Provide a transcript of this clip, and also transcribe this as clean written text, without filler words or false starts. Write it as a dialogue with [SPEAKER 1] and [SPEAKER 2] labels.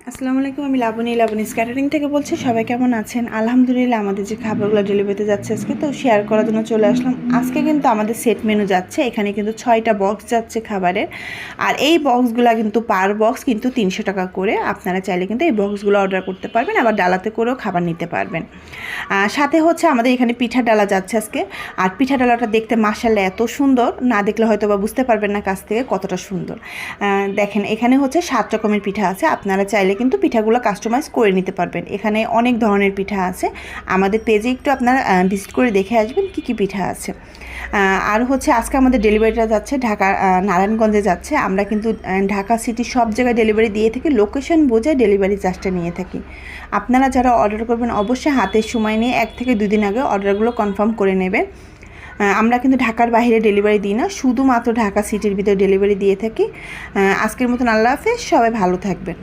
[SPEAKER 1] আসসালামু আলাইকুম। আমি লাবণীস ক্যাটারিং থেকে বলছি। সবাই কেমন আছেন? আলহামদুলিল্লাহ। আমাদের যে খাবারগুলো ডেলিভারিতে যাচ্ছে আজকে, তো শেয়ার করার জন্য চলে আসলাম। আজকে কিন্তু আমাদের সেট মেনু যাচ্ছে, এখানে কিন্তু 6টা বক্স যাচ্ছে খাবারের। আর এই বক্সগুলো কিন্তু পার বক্স কিন্তু 300 টাকা করে। আপনারা চাইলে কিন্তু এই বক্সগুলো অর্ডার করতে পারবেন, আবার ডালাতে করেও খাবার নিতে পারবেন। সাথে হচ্ছে আমাদের এখানে পিঠা ডালা যাচ্ছে আজকে। আর পিঠা ডালাটা দেখতে মাশাআল্লাহ এত সুন্দর, না দেখলে হয়তো বা বুঝতে পারবেন না কাছ থেকে কতটা সুন্দর। দেখেন, এখানে হচ্ছে 7 রকমের পিঠা আছে। আপনারা চাইলে কিন্তু পিঠাগুলো কাস্টমাইজ করে নিতে পারবেন। এখানে অনেক ধরনের পিঠা আছে। আমাদের পেজে একটু আপনারা ভিজিট করে দেখে আসবেন কী কী পিঠা আছে। আর হচ্ছে আজকে আমাদের ডেলিভারিটা যাচ্ছে ঢাকা নারায়ণগঞ্জে যাচ্ছে। আমরা কিন্তু ঢাকা সিটি সব জায়গায় ডেলিভারি দিয়ে থাকি, লোকেশন বুঝে ডেলিভারি চার্জটা নিয়ে থাকি। আপনারা যারা অর্ডার করবেন অবশ্যই হাতের সময় নিয়ে 1 থেকে 2 দিন আগে অর্ডারগুলো কনফার্ম করে নেবেন। আমরা কিন্তু ঢাকার বাইরে ডেলিভারি দিই না, শুধুমাত্র ঢাকা সিটির ভিতরে ডেলিভারি দিয়ে থাকি। আজকের মতন আল্লাহ হাফেজ, সবাই ভালো থাকবেন।